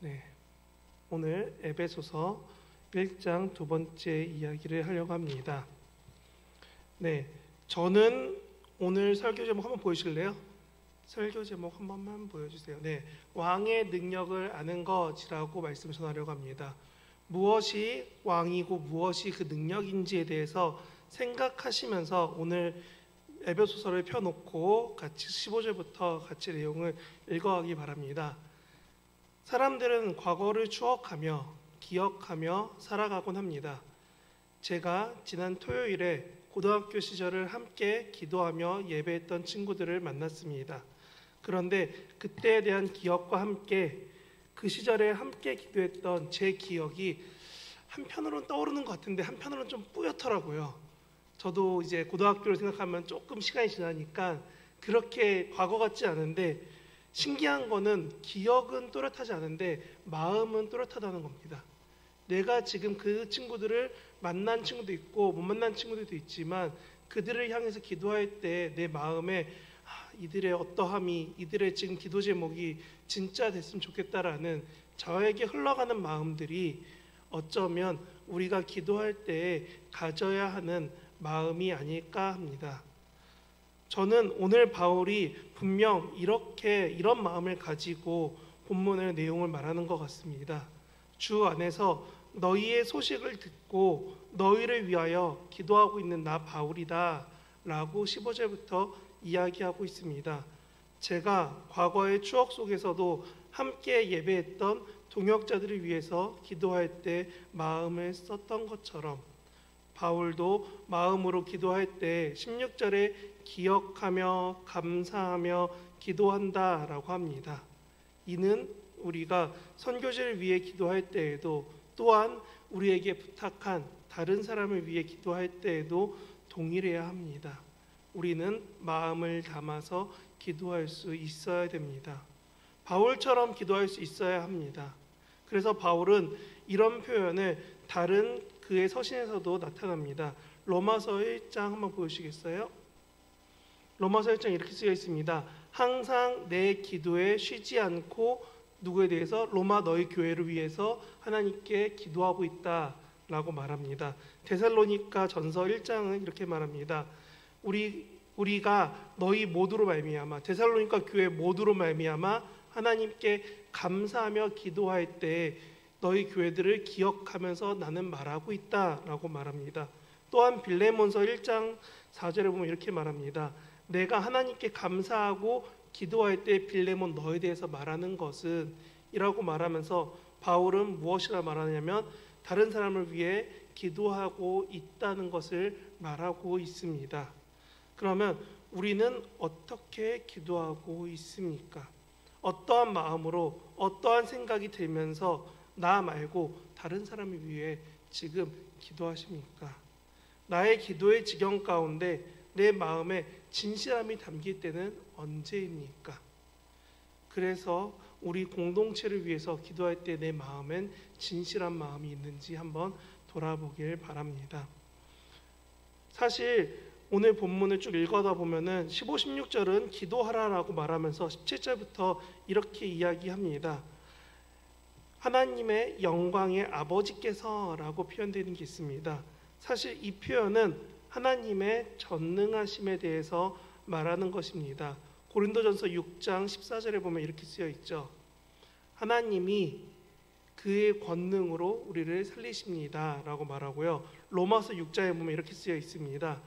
네, 오늘 에베소서 1장 두 번째 이야기를 하려고 합니다. 네, 저는 오늘 설교 제목 한번 보여주실래요? 설교 제목 한 번만 보여주세요. 네, 왕의 능력을 아는 것이라고 말씀을 전하려고 합니다. 무엇이 왕이고 무엇이 그 능력인지에 대해서 생각하시면서 오늘 에베소서를 펴놓고 같이 15절부터 같이 내용을 읽어가기 바랍니다. 사람들은 과거를 추억하며 기억하며 살아가곤 합니다. 제가 지난 토요일에 고등학교 시절을 함께 기도하며 예배했던 친구들을 만났습니다. 그런데 그때에 대한 기억과 함께 그 시절에 함께 기도했던 제 기억이 한편으로는 떠오르는 것 같은데 한편으로는 좀 뿌옇더라고요. 저도 이제 고등학교를 생각하면 조금 시간이 지나니까 그렇게 과거 같지 않은데 신기한 거는 기억은 또렷하지 않은데 마음은 또렷하다는 겁니다. 내가 지금 그 친구들을 만난 친구도 있고 못 만난 친구들도 있지만 그들을 향해서 기도할 때 내 마음에 이들의 어떠함이, 이들의 지금 기도 제목이 진짜 됐으면 좋겠다라는 저에게 흘러가는 마음들이 어쩌면 우리가 기도할 때 가져야 하는 마음이 아닐까 합니다. 저는 오늘 바울이 분명 이런 마음을 가지고 본문의 내용을 말하는 것 같습니다. 주 안에서 너희의 소식을 듣고 너희를 위하여 기도하고 있는 나 바울이다 라고 15절부터 이야기하고 있습니다. 제가 과거의 추억 속에서도 함께 예배했던 동역자들을 위해서 기도할 때 마음을 썼던 것처럼 바울도 마음으로 기도할 때 16절에 기억하며 감사하며 기도한다 라고 합니다. 이는 우리가 선교지를 위해 기도할 때에도 또한 우리에게 부탁한 다른 사람을 위해 기도할 때에도 동일해야 합니다. 우리는 마음을 담아서 기도할 수 있어야 됩니다. 바울처럼 기도할 수 있어야 합니다. 그래서 바울은 이런 표현을 다른 그의 서신에서도 나타납니다. 로마서 1장 한번 보여주시겠어요? 로마서 1장 이렇게 쓰여 있습니다. 항상 내 기도에 쉬지 않고 누구에 대해서? 로마 너희 교회를 위해서 하나님께 기도하고 있다 라고 말합니다. 데살로니가 전서 1장은 이렇게 말합니다. 우리가 너희 모두로 말미암아 데살로니가 교회 모두로 말미암아 하나님께 감사하며 기도할 때 너희 교회들을 기억하면서 나는 말하고 있다 라고 말합니다. 또한 빌레몬서 1장 4절에 보면 이렇게 말합니다. 내가 하나님께 감사하고 기도할 때 빌레몬 너에 대해서 말하는 것은 이라고 말하면서 바울은 무엇이라 말하냐면 다른 사람을 위해 기도하고 있다는 것을 말하고 있습니다. 그러면 우리는 어떻게 기도하고 있습니까? 어떠한 마음으로 어떠한 생각이 들면서 나 말고 다른 사람을 위해 지금 기도하십니까? 나의 기도의 지경 가운데 내 마음에 진실함이 담길 때는 언제입니까? 그래서 우리 공동체를 위해서 기도할 때 내 마음엔 진실한 마음이 있는지 한번 돌아보길 바랍니다. 사실 오늘 본문을 쭉 읽어다 보면은 15, 16절은 기도하라라고 말하면서 17절부터 이렇게 이야기합니다. 하나님의 영광의 아버지께서라고 표현되는 게 있습니다. 사실 이 표현은 하나님의 전능하심에 대해서 말하는 것입니다. 고린도전서 6장 14절에 보면 이렇게 쓰여 있죠. 하나님이 그의 권능으로 우리를 살리십니다 라고 말하고요. 로마서 6장에 보면 이렇게 쓰여 있습니다.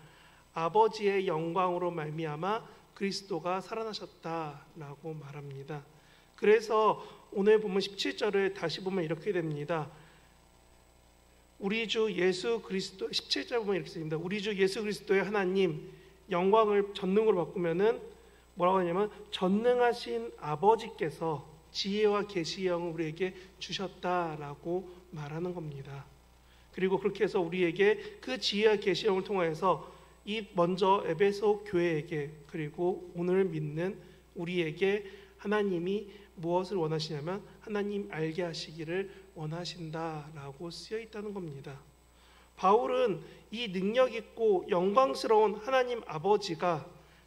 아버지의 영광으로 말미암아 그리스도가 살아나셨다 라고 말합니다. 그래서 오늘 보면 17절을 다시 보면 이렇게 됩니다. 우리 주 예수 그리스도 17절 보면 이렇게 씁니다. 우리 주 예수 그리스도의 하나님 영광을 전능으로 바꾸면은 뭐라고 하냐면 전능하신 아버지께서 지혜와 계시의 영을 우리에게 주셨다라고 말하는 겁니다. 그리고 그렇게 해서 우리에게 그 지혜와 계시의 영을 통하여서 이 먼저 에베소 교회에게 그리고 오늘 믿는 우리에게 하나님이 무엇을 원하시냐면 하나님 알게 하시기를 원하신다라고 쓰여 있다는 겁니다. 바울은 이 능력 있고 영광스러운 하나님 아버지가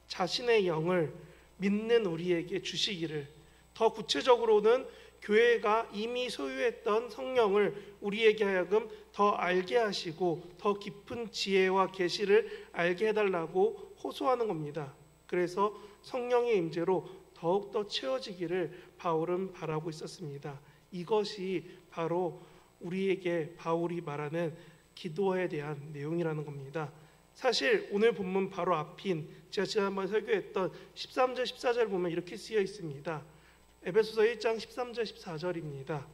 자신의 영을 믿는 우리에게 주시기를, 더 구체적으로는 교회가 이미 소유했던 성령을 우리에게 하여금 더 알게 하시고 더 깊은 지혜와 계시를 알게 해달라고 호소하는 겁니다. 그래서 성령의 임재로 더욱더 채워지기를 바울은 바라고 있었습니다. 이것이 바로 우리에게 바울이 말하는 기도에 대한 내용이라는 겁니다. 사실 오늘 본문 바로 앞인 제가 지난번에 설교했던 13절 14절 보면 이렇게 쓰여 있습니다. 에베소서 1장 13절 14절입니다.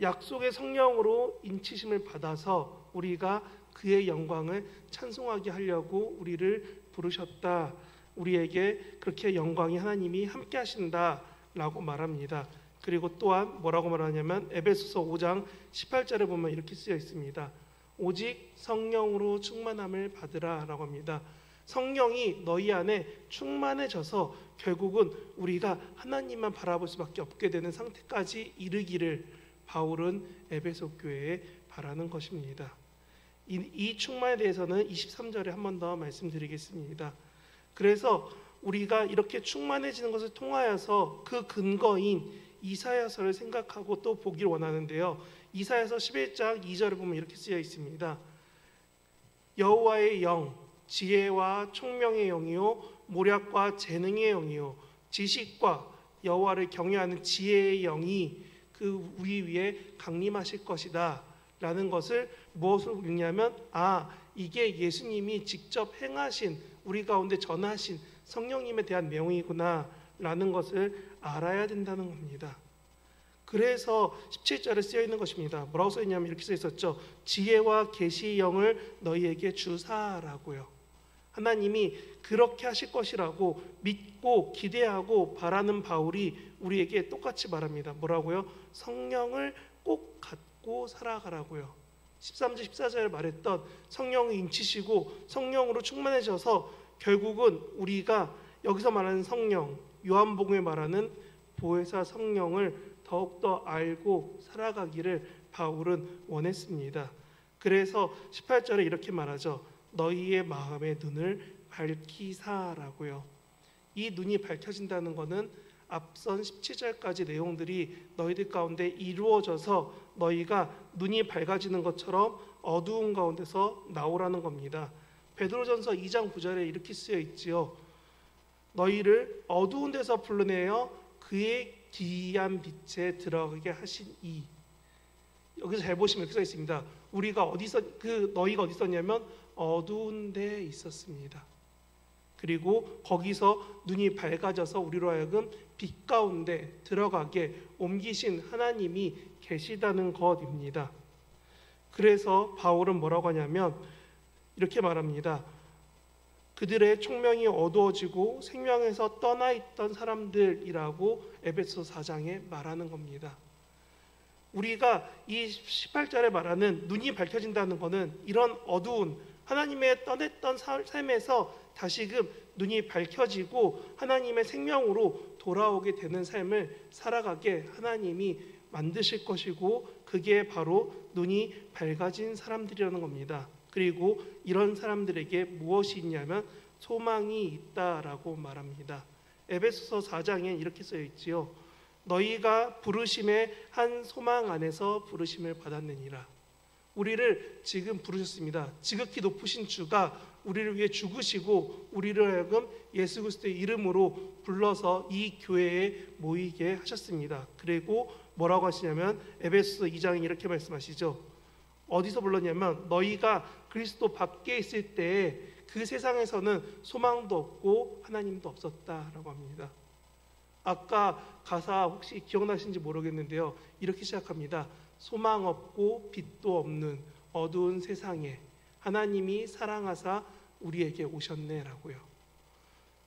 약속의 성령으로 인치심을 받아서 우리가 그의 영광을 찬송하게 하려고 우리를 부르셨다. 우리에게 그렇게 영광이 하나님이 함께 하신다라고 말합니다. 그리고 또한 뭐라고 말하냐면 에베소서 5장 18절에 보면 이렇게 쓰여 있습니다. 오직 성령으로 충만함을 받으라라고 합니다. 성령이 너희 안에 충만해져서 결국은 우리가 하나님만 바라볼 수밖에 없게 되는 상태까지 이르기를 바울은 에베소 교회에 바라는 것입니다. 이 충만에 대해서는 23절에 한 번 더 말씀드리겠습니다. 그래서 우리가 이렇게 충만해지는 것을 통하여서 그 근거인 이사야서를 생각하고 또 보기를 원하는데요. 이사야서 11장 2절을 보면 이렇게 쓰여 있습니다. 여호와의 영, 지혜와 총명의 영이요 모략과 재능의 영이요 지식과 여호와를 경외하는 지혜의 영이 그 우리 위에 강림하실 것이다 라는 것을 무엇으로 읽냐면 이게 예수님이 직접 행하신 우리 가운데 전하신 성령님에 대한 내용이구나 라는 것을 알아야 된다는 겁니다. 그래서 17절에 쓰여 있는 것입니다. 뭐라고 써 있냐면 이렇게 써 있었죠. 지혜와 계시의 영을 너희에게 주사라고요. 하나님이 그렇게 하실 것이라고 믿고 기대하고 바라는 바울이 우리에게 똑같이 말합니다. 뭐라고요? 성령을 꼭 갖고 살아가라고요. 13절 14절에 말했던 성령을 인치시고 성령으로 충만해져서 결국은 우리가 여기서 말하는 성령, 요한복음에 말하는 보혜사 성령을 더욱더 알고 살아가기를 바울은 원했습니다. 그래서 18절에 이렇게 말하죠. 너희의 마음의 눈을 밝히사라고요. 이 눈이 밝혀진다는 것은 앞선 17절까지 내용들이 너희들 가운데 이루어져서 너희가 눈이 밝아지는 것처럼 어두운 가운데서 나오라는 겁니다. 베드로전서 2장 9절에 이렇게 쓰여 있지요. 너희를 어두운 데서 불러내어 그의 기이한 빛에 들어가게 하신 이. 여기서 잘 보시면 이렇게 써 있습니다. 우리가 너희가 어디 있었냐면 어두운 데 있었습니다. 그리고 거기서 눈이 밝아져서 우리로 하여금 빛 가운데 들어가게 옮기신 하나님이 계시다는 것입니다. 그래서 바울은 뭐라고 하냐면 이렇게 말합니다. 그들의 총명이 어두워지고 생명에서 떠나 있던 사람들이라고 에베소 4장에 말하는 겁니다. 우리가 이 18절에 말하는 눈이 밝혀진다는 것은 이런 어두운 하나님의 떠났던 삶에서 다시금 눈이 밝혀지고 하나님의 생명으로 돌아오게 되는 삶을 살아가게 하나님이 만드실 것이고 그게 바로 눈이 밝아진 사람들이라는 겁니다. 그리고 이런 사람들에게 무엇이 있냐면 소망이 있다라고 말합니다. 에베소서 4장에 이렇게 쓰여 있지요. 너희가 부르심의 한 소망 안에서 부르심을 받았느니라. 우리를 지금 부르셨습니다. 지극히 높으신 주가 우리를 위해 죽으시고 우리를 하여금 예수 그리스도의 이름으로 불러서 이 교회에 모이게 하셨습니다. 그리고 뭐라고 하시냐면 에베소서 2장에 이렇게 말씀하시죠. 어디서 불렀냐면 너희가 그리스도 밖에 있을 때 그 세상에서는 소망도 없고 하나님도 없었다라고 합니다. 아까 가사 혹시 기억나시는지 모르겠는데요. 이렇게 시작합니다. 소망 없고 빛도 없는 어두운 세상에 하나님이 사랑하사 우리에게 오셨네라고요.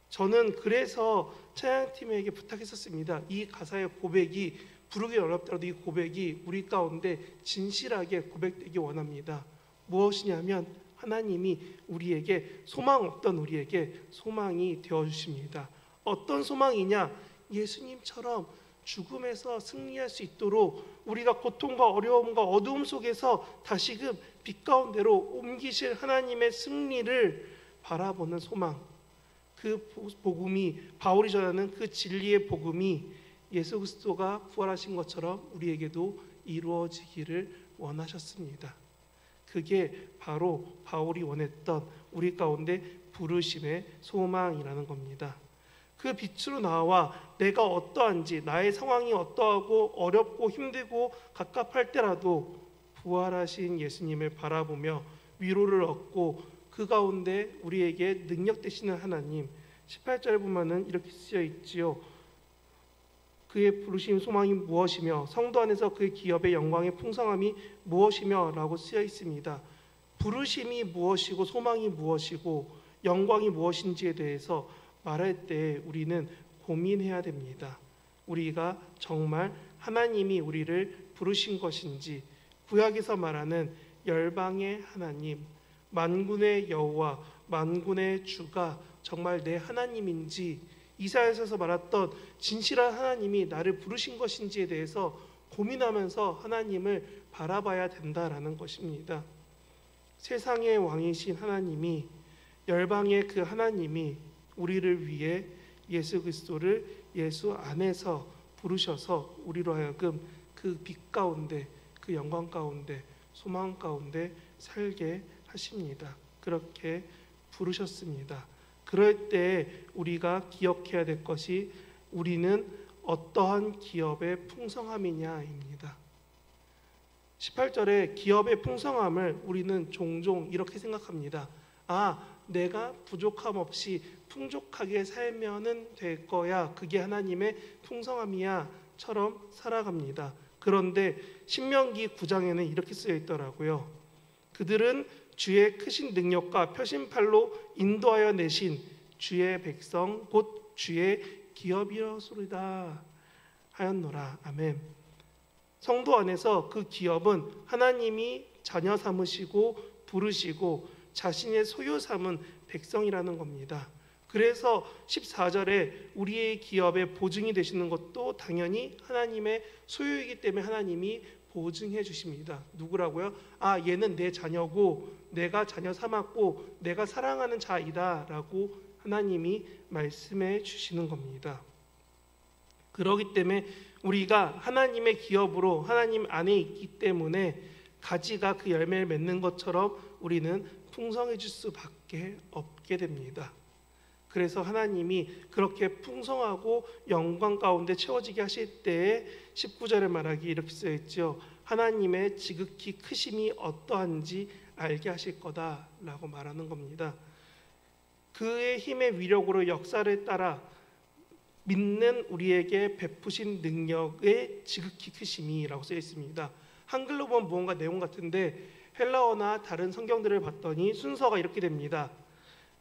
저는 그래서 찬양팀에게 부탁했었습니다. 이 가사의 고백이 부르기 어렵더라도 이 고백이 우리 가운데 진실하게 고백되기 원합니다. 무엇이냐면 하나님이 우리에게 소망 없던 우리에게 소망이 되어주십니다. 어떤 소망이냐? 예수님처럼 죽음에서 승리할 수 있도록 우리가 고통과 어려움과 어두움 속에서 다시금 빛 가운데로 옮기실 하나님의 승리를 바라보는 소망. 그 복음이 바울이 전하는 그 진리의 복음이 예수 그리스도가 부활하신 것처럼 우리에게도 이루어지기를 원하셨습니다. 그게 바로 바울이 원했던 우리 가운데 부르심의 소망이라는 겁니다. 그 빛으로 나와 내가 어떠한지, 나의 상황이 어떠하고 어렵고 힘들고 갑갑할 때라도 부활하신 예수님을 바라보며 위로를 얻고 그 가운데 우리에게 능력 되시는 하나님, 18절에 보면은 이렇게 쓰여 있지요. 그의 부르심 소망이 무엇이며 성도 안에서 그의 기업의 영광의 풍성함이 무엇이며 라고 쓰여 있습니다. 부르심이 무엇이고 소망이 무엇이고 영광이 무엇인지에 대해서 말할 때 우리는 고민해야 됩니다. 우리가 정말 하나님이 우리를 부르신 것인지, 구약에서 말하는 열방의 하나님, 만군의 여호와, 만군의 주가 정말 내 하나님인지, 이사야서에서 말했던 진실한 하나님이 나를 부르신 것인지에 대해서 고민하면서 하나님을 바라봐야 된다라는 것입니다. 세상의 왕이신 하나님이, 열방의 그 하나님이 우리를 위해 예수 그리스도를 예수 안에서 부르셔서 우리로 하여금 그 빛 가운데, 그 영광 가운데, 소망 가운데 살게 하십니다. 그렇게 부르셨습니다. 그럴 때 우리가 기억해야 될 것이 우리는 어떠한 기업의 풍성함이냐입니다. 18절에 기업의 풍성함을 우리는 종종 이렇게 생각합니다. 내가 부족함 없이 풍족하게 살면은 될 거야. 그게 하나님의 풍성함이야. 처럼 살아갑니다. 그런데 신명기 9장에는 이렇게 쓰여 있더라고요. 그들은 주의 크신 능력과 표심팔로 인도하여 내신 주의 백성 곧 주의 기업이었소이다 하였노라. 아멘. 성도 안에서 그 기업은 하나님이 자녀 삼으시고 부르시고 자신의 소유 삼은 백성이라는 겁니다. 그래서 14절에 우리의 기업의 보증이 되시는 것도 당연히 하나님의 소유이기 때문에 하나님이 보증해 주십니다. 누구라고요? 얘는 내 자녀고 내가 자녀 삼았고 내가 사랑하는 자이다 라고 하나님이 말씀해 주시는 겁니다. 그렇기 때문에 우리가 하나님의 기업으로 하나님 안에 있기 때문에 가지가 그 열매를 맺는 것처럼 우리는 풍성해질 수밖에 없게 됩니다. 그래서 하나님이 그렇게 풍성하고 영광 가운데 채워지게 하실 때에 19절에 말하기 이렇게 써있죠. 하나님의 지극히 크심이 어떠한지 알게 하실 거다라고 말하는 겁니다. 그의 힘의 위력으로 역사를 따라 믿는 우리에게 베푸신 능력의 지극히 크심이라고 쓰여 있습니다. 한글로 보면 무언가 내용 같은데 헬라어나 다른 성경들을 봤더니 순서가 이렇게 됩니다.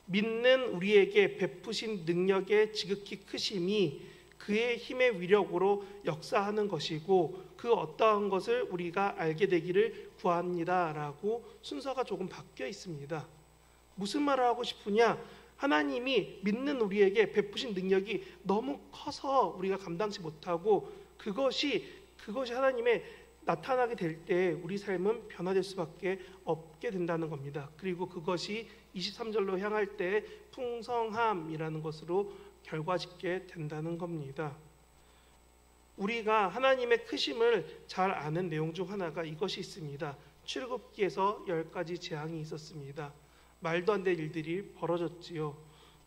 믿는 우리에게 베푸신 능력의 지극히 크심이 그의 힘의 위력으로 역사하는 것이고 그 어떠한 것을 우리가 알게 되기를 구합니다 라고 순서가 조금 바뀌어 있습니다. 무슨 말을 하고 싶으냐? 하나님이 믿는 우리에게 베푸신 능력이 너무 커서 우리가 감당치 못하고 그것이 하나님의 나타나게 될 때 우리 삶은 변화될 수밖에 없게 된다는 겁니다. 그리고 그것이 23절로 향할 때 풍성함이라는 것으로 결과짓게 된다는 겁니다. 우리가 하나님의 크심을 잘 아는 내용 중 하나가 이것이 있습니다. 출애굽기에서 10가지 재앙이 있었습니다. 말도 안 될 일들이 벌어졌지요.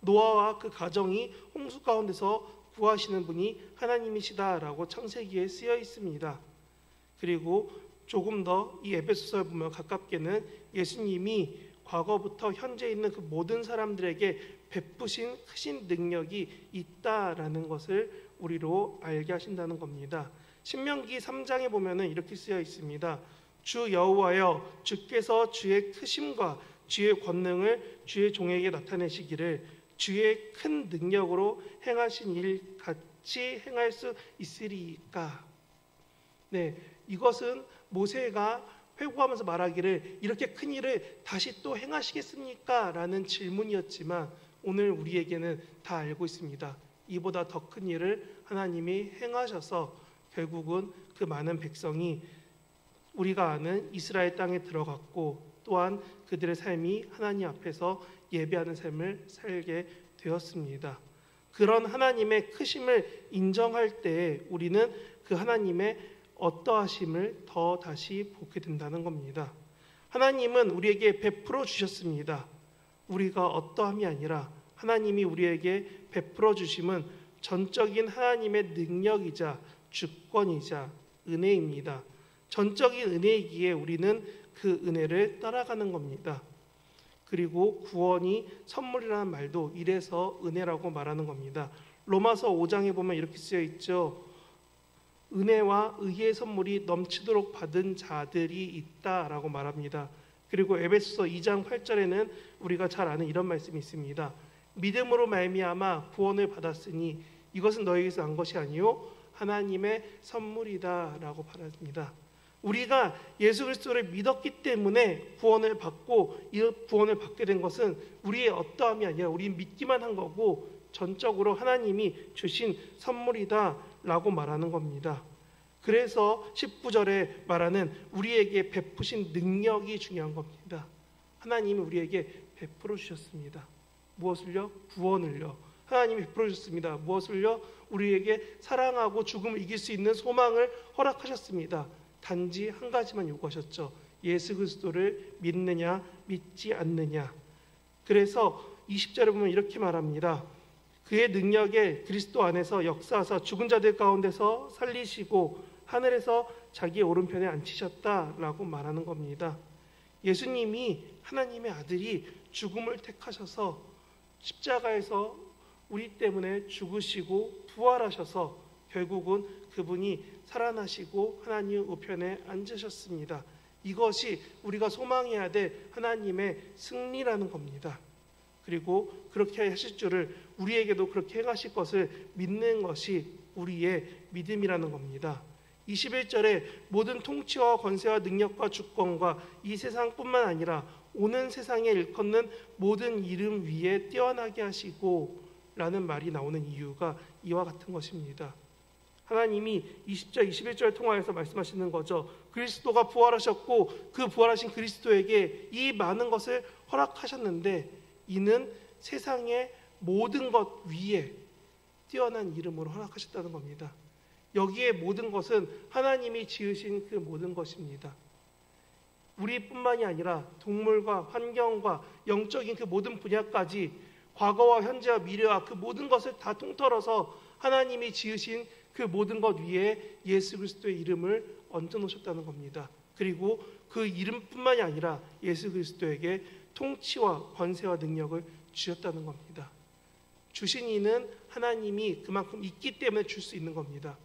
노아와 그 가정이 홍수 가운데서 구하시는 분이 하나님이시다라고 창세기에 쓰여 있습니다. 그리고 조금 더 이 에베소서를 보면 가깝게는 예수님이 과거부터 현재 있는 그 모든 사람들에게 베푸신 크신 능력이 있다라는 것을 우리로 알게 하신다는 겁니다. 신명기 3장에 보면은 이렇게 쓰여 있습니다. 주 여호와여 주께서 주의 크심과 주의 권능을 주의 종에게 나타내시기를 주의 큰 능력으로 행하신 일 같이 행할 수 있으리까. 네, 이것은 모세가 회고하면서 말하기를 이렇게 큰 일을 다시 또 행하시겠습니까? 라는 질문이었지만 오늘 우리에게는 다 알고 있습니다. 이보다 더 큰 일을 하나님이 행하셔서 결국은 그 많은 백성이 우리가 아는 이스라엘 땅에 들어갔고 또한 그들의 삶이 하나님 앞에서 예배하는 삶을 살게 되었습니다. 그런 하나님의 크심을 인정할 때 우리는 그 하나님의 어떠하심을 더 다시 보게 된다는 겁니다. 하나님은 우리에게 베풀어 주셨습니다. 우리가 어떠함이 아니라 하나님이 우리에게 베풀어 주심은 전적인 하나님의 능력이자 주권이자 은혜입니다. 전적인 은혜이기에 우리는 그 은혜를 따라가는 겁니다. 그리고 구원이 선물이라는 말도 이래서 은혜라고 말하는 겁니다. 로마서 5장에 보면 이렇게 쓰여 있죠. 은혜와 의의 선물이 넘치도록 받은 자들이 있다라고 말합니다. 그리고 에베소서 2장 8절에는 우리가 잘 아는 이런 말씀이 있습니다. 믿음으로 말미암아 구원을 받았으니 이것은 너희에게서 난 것이 아니요 하나님의 선물이다라고 말합니다. 우리가 예수 그리스도를 믿었기 때문에 구원을 받고 이 구원을 받게 된 것은 우리의 어떠함이 아니라 우리 믿기만 한 거고 전적으로 하나님이 주신 선물이다라고 말하는 겁니다. 그래서 19절에 말하는 우리에게 베푸신 능력이 중요한 겁니다. 하나님이 우리에게 베풀어 주셨습니다. 무엇을요? 구원을요. 하나님이 베풀어 주셨습니다. 무엇을요? 우리에게 사랑하고 죽음을 이길 수 있는 소망을 허락하셨습니다. 단지 한 가지만 요구하셨죠. 예수 그리스도를 믿느냐 믿지 않느냐. 그래서 20절에 보면 이렇게 말합니다. 그의 능력에 그리스도 안에서 역사하사 죽은 자들 가운데서 살리시고 하늘에서 자기의 오른편에 앉히셨다라고 말하는 겁니다. 예수님이 하나님의 아들이 죽음을 택하셔서 십자가에서 우리 때문에 죽으시고 부활하셔서 결국은 그분이 살아나시고 하나님 우편에 앉으셨습니다. 이것이 우리가 소망해야 될 하나님의 승리라는 겁니다. 그리고 그렇게 하실 줄을 우리에게도 그렇게 행하실 것을 믿는 것이 우리의 믿음이라는 겁니다. 21절에 모든 통치와 권세와 능력과 주권과 이 세상뿐만 아니라 오는 세상에 일컫는 모든 이름 위에 뛰어나게 하시고 라는 말이 나오는 이유가 이와 같은 것입니다. 하나님이 20절, 21절 통하여서 말씀하시는 거죠. 그리스도가 부활하셨고 그 부활하신 그리스도에게 이 많은 것을 허락하셨는데 이는 세상의 모든 것 위에 뛰어난 이름으로 허락하셨다는 겁니다. 여기에 모든 것은 하나님이 지으신 그 모든 것입니다. 우리뿐만이 아니라 동물과 환경과 영적인 그 모든 분야까지 과거와 현재와 미래와 그 모든 것을 다 통틀어서 하나님이 지으신 그 모든 것 위에 예수 그리스도의 이름을 얹어 놓으셨다는 겁니다. 그리고 그 이름뿐만이 아니라 예수 그리스도에게 통치와 권세와 능력을 주셨다는 겁니다. 주신 이는 하나님이 그만큼 있기 때문에 줄 수 있는 겁니다.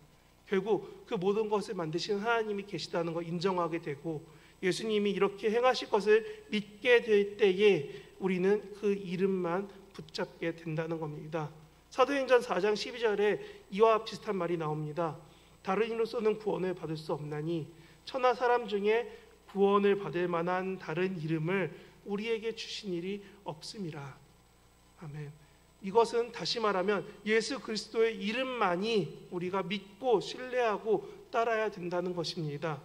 결국 그 모든 것을 만드신 하나님이 계시다는 걸 인정하게 되고 예수님이 이렇게 행하실 것을 믿게 될 때에 우리는 그 이름만 붙잡게 된다는 겁니다. 사도행전 4장 12절에 이와 비슷한 말이 나옵니다. 다른 이로서는 구원을 받을 수 없나니 천하 사람 중에 구원을 받을 만한 다른 이름을 우리에게 주신 일이 없음이라. 아멘. 이것은 다시 말하면 예수 그리스도의 이름만이 우리가 믿고 신뢰하고 따라야 된다는 것입니다.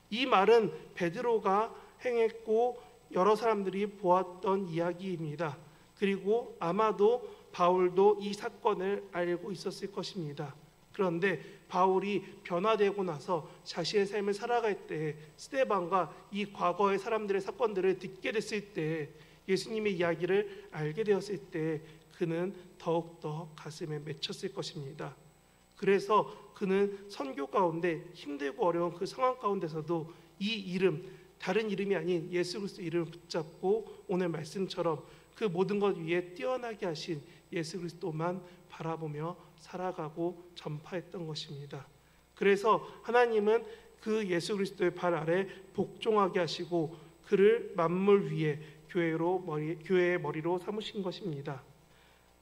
이 말은 베드로가 행했고 여러 사람들이 보았던 이야기입니다. 그리고 아마도 바울도 이 사건을 알고 있었을 것입니다. 그런데 바울이 변화되고 나서 자신의 삶을 살아갈 때 스데반과 이 과거의 사람들의 사건들을 듣게 됐을 때 예수님의 이야기를 알게 되었을 때 그는 더욱더 가슴에 맺혔을 것입니다. 그래서 그는 선교 가운데 힘들고 어려운 그 상황 가운데서도 이 이름, 다른 이름이 아닌 예수 그리스도 이름을 붙잡고 오늘 말씀처럼 그 모든 것 위에 뛰어나게 하신 예수 그리스도만 바라보며 살아가고 전파했던 것입니다. 그래서 하나님은 그 예수 그리스도의 발 아래 복종하게 하시고 그를 만물 위에 교회의 머리로 삼으신 것입니다.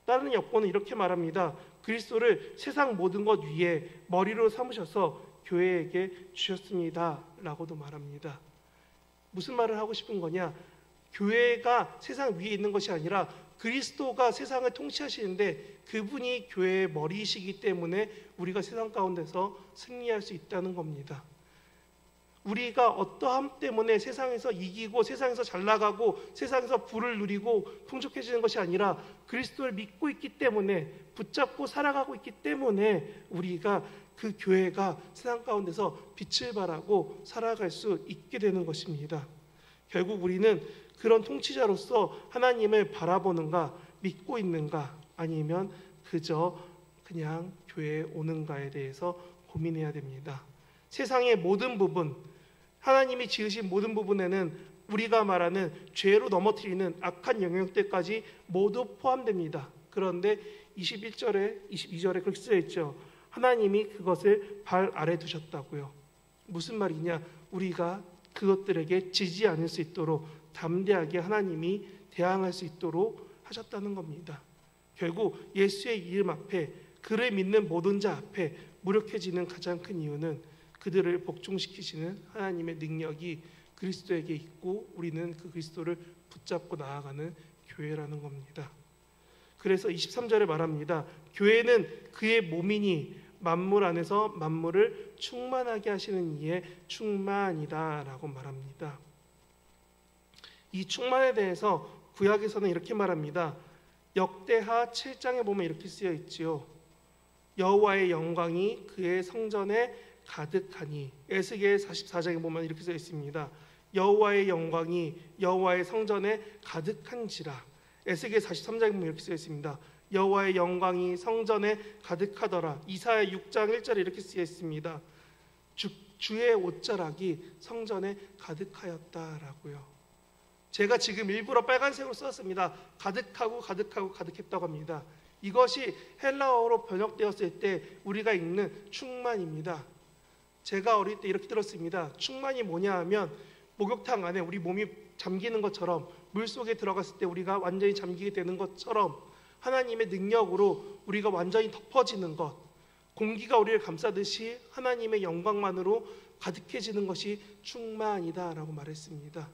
다른 역본은 이렇게 말합니다. 그리스도를 세상 모든 것 위에 머리로 삼으셔서 교회에게 주셨습니다 라고도 말합니다. 무슨 말을 하고 싶은 거냐? 교회가 세상 위에 있는 것이 아니라 그리스도가 세상을 통치하시는데 그분이 교회의 머리이시기 때문에 우리가 세상 가운데서 승리할 수 있다는 겁니다. 우리가 어떠함 때문에 세상에서 이기고 세상에서 잘 나가고 세상에서 부를 누리고 풍족해지는 것이 아니라 그리스도를 믿고 있기 때문에 붙잡고 살아가고 있기 때문에 우리가 그 교회가 세상 가운데서 빛을 발하고 살아갈 수 있게 되는 것입니다. 결국 우리는 그런 통치자로서 하나님을 바라보는가, 믿고 있는가, 아니면 그저 그냥 교회에 오는가에 대해서 고민해야 됩니다. 세상의 모든 부분, 하나님이 지으신 모든 부분에는 우리가 말하는 죄로 넘어뜨리는 악한 영역들까지 모두 포함됩니다. 그런데 21절에 22절에 그렇게 쓰여 있죠. 하나님이 그것을 발 아래 두셨다고요. 무슨 말이냐? 우리가 그것들에게 지지 않을 수 있도록 담대하게 하나님이 대항할 수 있도록 하셨다는 겁니다. 결국 예수의 이름 앞에, 그를 믿는 모든 자 앞에 무력해지는 가장 큰 이유는 그들을 복종시키시는 하나님의 능력이 그리스도에게 있고 우리는 그 그리스도를 붙잡고 나아가는 교회라는 겁니다. 그래서 23절에 말합니다. 교회는 그의 몸이니 만물 안에서 만물을 충만하게 하시는 이의 충만이다 라고 말합니다. 이 충만에 대해서 구약에서는 이렇게 말합니다. 역대하 7장에 보면 이렇게 쓰여 있지요. 여호와의 영광이 그의 성전에 가득하니. 에스겔 44장에 보면 이렇게 쓰여 있습니다. 여호와의 영광이 여호와의 성전에 가득한지라. 에스겔 43장에 보면 이렇게 쓰여 있습니다. 여호와의 영광이 성전에 가득하더라. 이사야 6장 1절에 이렇게 쓰여 있습니다. 주의 옷자락이 성전에 가득하였다라고요. 제가 지금 일부러 빨간색으로 썼습니다. 가득하고 가득하고 가득했다고 합니다. 이것이 헬라어로 번역되었을 때 우리가 읽는 충만입니다. 제가 어릴 때 이렇게 들었습니다. 충만이 뭐냐 하면 목욕탕 안에 우리 몸이 잠기는 것처럼, 물속에 들어갔을 때 우리가 완전히 잠기게 되는 것처럼 하나님의 능력으로 우리가 완전히 덮어지는 것, 공기가 우리를 감싸듯이 하나님의 영광만으로 가득해지는 것이 충만이다 라고 말했습니다.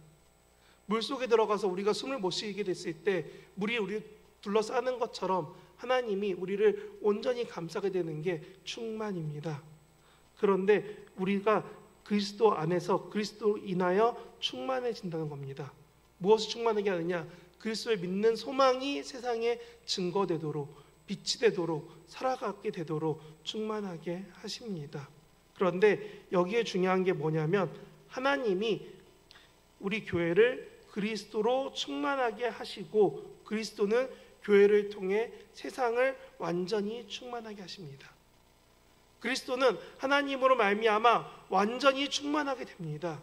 물속에 들어가서 우리가 숨을 못 쉬게 됐을 때 물이 우리를 둘러싸는 것처럼 하나님이 우리를 온전히 감싸게 되는 게 충만입니다. 그런데 우리가 그리스도 안에서 그리스도로 인하여 충만해진다는 겁니다. 무엇을 충만하게 하느냐? 그리스도를 믿는 소망이 세상에 증거되도록, 빛이 되도록, 살아가게 되도록 충만하게 하십니다. 그런데 여기에 중요한 게 뭐냐면 하나님이 우리 교회를 그리스도로 충만하게 하시고 그리스도는 교회를 통해 세상을 완전히 충만하게 하십니다. 그리스도는 하나님으로 말미암아 완전히 충만하게 됩니다.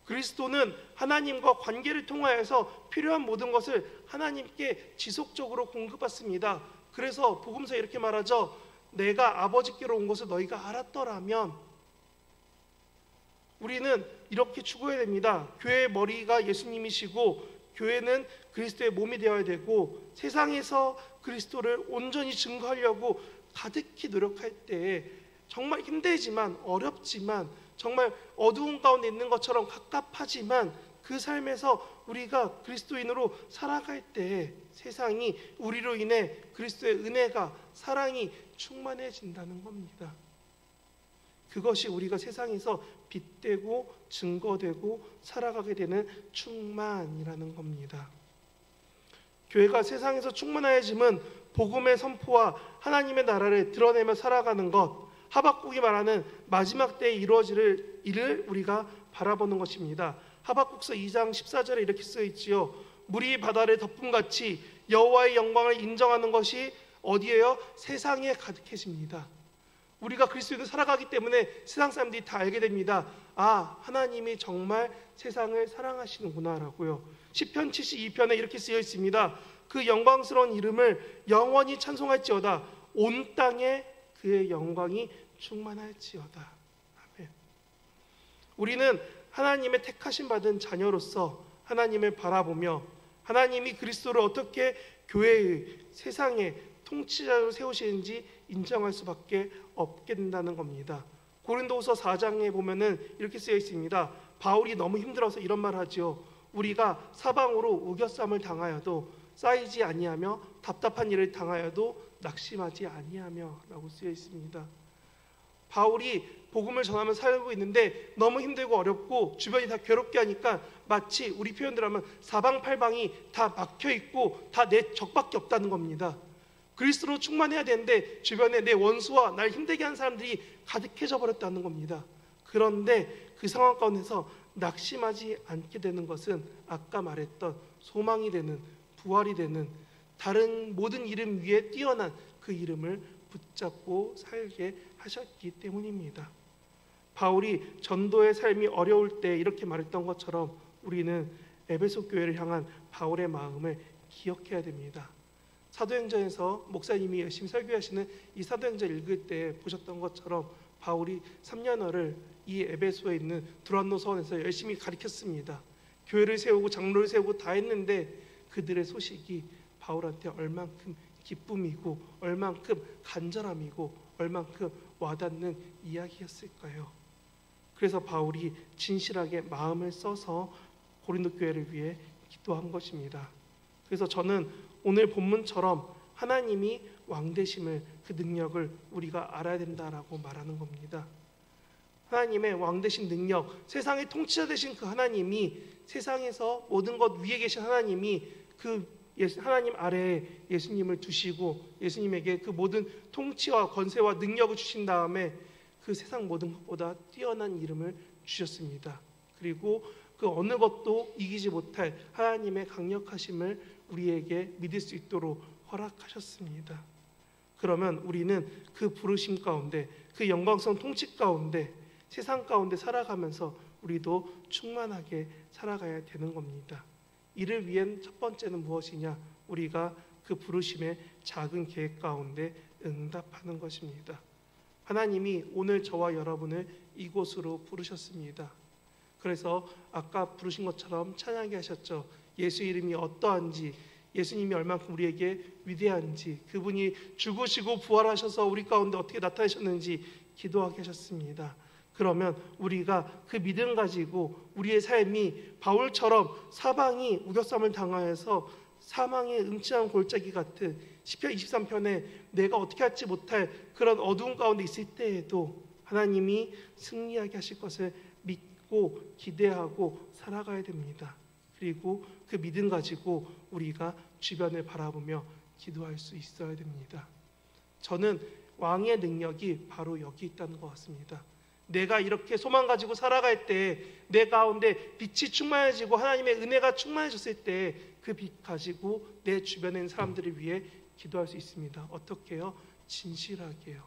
그리스도는 하나님과 관계를 통하여서 필요한 모든 것을 하나님께 지속적으로 공급받습니다. 그래서 복음서에 이렇게 말하죠. 내가 아버지께로 온 것을 너희가 알았더라면. 우리는 이렇게 추구해야 됩니다. 교회의 머리가 예수님이시고 교회는 그리스도의 몸이 되어야 되고 세상에서 그리스도를 온전히 증거하려고 가득히 노력할 때에 정말 힘들지만 어렵지만 정말 어두운 가운데 있는 것처럼 갑갑하지만 그 삶에서 우리가 그리스도인으로 살아갈 때에 세상이 우리로 인해 그리스도의 은혜가, 사랑이 충만해진다는 겁니다. 그것이 우리가 세상에서 빛되고 증거되고 살아가게 되는 충만이라는 겁니다. 교회가 세상에서 충만해짐은 복음의 선포와 하나님의 나라를 드러내며 살아가는 것, 하박국이 말하는 마지막 때에 이루어질 일을 우리가 바라보는 것입니다. 하박국서 2장 14절에 이렇게 쓰여 있지요. 물이 바다를 덮음같이 여호와의 영광을 인정하는 것이 어디에요? 세상에 가득해집니다. 우리가 그리스도인으로 살아가기 때문에 세상 사람들이 다 알게 됩니다. 아, 하나님이 정말 세상을 사랑하시는구나라고요. 시편 72편에 이렇게 쓰여 있습니다. 그 영광스러운 이름을 영원히 찬송할지어다. 온 땅에 그의 영광이 충만할지어다. 아멘. 우리는 하나님의 택하심 받은 자녀로서 하나님을 바라보며 하나님이 그리스도를 어떻게 교회의, 세상의 통치자로 세우시는지 인정할 수밖에 없게 된다는 겁니다. 고린도후서 4장에 보면은 이렇게 쓰여 있습니다. 바울이 너무 힘들어서 이런 말을 하지요. 우리가 사방으로 우겨쌈을 당하여도 쌓이지 아니하며 답답한 일을 당하여도 낙심하지 아니하며 라고 쓰여 있습니다. 바울이 복음을 전하며 살고 있는데 너무 힘들고 어렵고 주변이 다 괴롭게 하니까 마치 우리 표현대로 하면 사방팔방이 다 막혀 있고 다 내 적밖에 없다는 겁니다. 그리스도로 충만해야 되는데 주변에 내 원수와 날 힘들게 하는 사람들이 가득해져 버렸다는 겁니다. 그런데 그 상황 가운데서 낙심하지 않게 되는 것은 아까 말했던 소망이 되는, 부활이 되는, 다른 모든 이름 위에 뛰어난 그 이름을 붙잡고 살게 하셨기 때문입니다. 바울이 전도의 삶이 어려울 때 이렇게 말했던 것처럼 우리는 에베소 교회를 향한 바울의 마음을 기억해야 됩니다. 사도행전에서 목사님이 열심히 설교하시는 이 사도행전 읽을 때 보셨던 것처럼 바울이 3년어를 이 에베소에 있는 두란노 서원에서 열심히 가르쳤습니다. 교회를 세우고 장로를 세우고 다 했는데 그들의 소식이 바울한테 얼만큼 기쁨이고 얼만큼 간절함이고 얼만큼 와닿는 이야기였을까요? 그래서 바울이 진실하게 마음을 써서 고린도 교회를 위해 기도한 것입니다. 그래서 저는 오늘 본문처럼 하나님이 왕 되심을, 그 능력을 우리가 알아야 된다라고 말하는 겁니다. 하나님의 왕 되신 능력, 세상의 통치자 되신 그 하나님이, 세상에서 모든 것 위에 계신 하나님이 그 하나님 아래에 예수님을 두시고 예수님에게 그 모든 통치와 권세와 능력을 주신 다음에 그 세상 모든 것보다 뛰어난 이름을 주셨습니다. 그리고 그 어느 것도 이기지 못할 하나님의 강력하심을 우리에게 믿을 수 있도록 허락하셨습니다. 그러면 우리는 그 부르심 가운데, 그 영광스러운 통치 가운데, 세상 가운데 살아가면서 우리도 충만하게 살아가야 되는 겁니다. 이를 위한 첫 번째는 무엇이냐? 우리가 그 부르심의 작은 계획 가운데 응답하는 것입니다. 하나님이 오늘 저와 여러분을 이곳으로 부르셨습니다. 그래서 아까 부르신 것처럼 찬양하게 하셨죠. 예수 이름이 어떠한지, 예수님이 얼만큼 우리에게 위대한지, 그분이 죽으시고 부활하셔서 우리 가운데 어떻게 나타나셨는지 기도하게 하셨습니다. 그러면 우리가 그 믿음 가지고 우리의 삶이 바울처럼 사방이 우겨쌈을 당하여서 사망의 음침한 골짜기 같은 시편 23편에 내가 어떻게 할지 못할 그런 어두운 가운데 있을 때에도 하나님이 승리하게 하실 것을 믿고 기대하고 살아가야 됩니다. 그리고 그 믿음 가지고 우리가 주변을 바라보며 기도할 수 있어야 됩니다. 저는 왕의 능력이 바로 여기 있다는 것 같습니다. 내가 이렇게 소망 가지고 살아갈 때 내 가운데 빛이 충만해지고 하나님의 은혜가 충만해졌을 때 그 빛 가지고 내 주변에 있는 사람들을 위해 기도할 수 있습니다. 어떻게요? 진실하게요.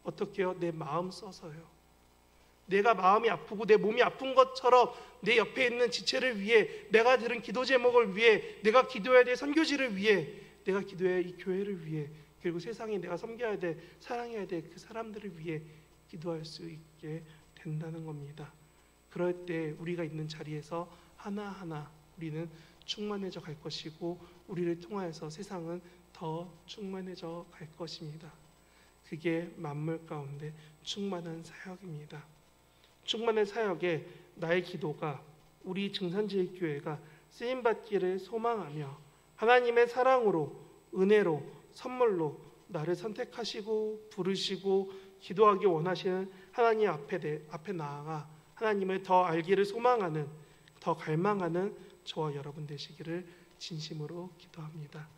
어떻게요? 내 마음 써서요. 내가 마음이 아프고 내 몸이 아픈 것처럼 내 옆에 있는 지체를 위해, 내가 들은 기도 제목을 위해, 내가 기도해야 될 선교지를 위해, 내가 기도해야 할 이 교회를 위해, 그리고 세상에 내가 섬겨야 될, 사랑해야 될 그 사람들을 위해 기도할 수 있게 된다는 겁니다. 그럴 때 우리가 있는 자리에서 하나하나 우리는 충만해져 갈 것이고 우리를 통하여서 세상은 더 충만해져 갈 것입니다. 그게 만물 가운데 충만한 사역입니다. 충만한 사역에 나의 기도가, 우리 증산제일교회가 쓰임받기를 소망하며 하나님의 사랑으로, 은혜로, 선물로 나를 선택하시고 부르시고 기도하기 원하시는 하나님 앞에 나아가 하나님을 더 알기를 소망하는, 더 갈망하는 저와 여러분 되시기를 진심으로 기도합니다.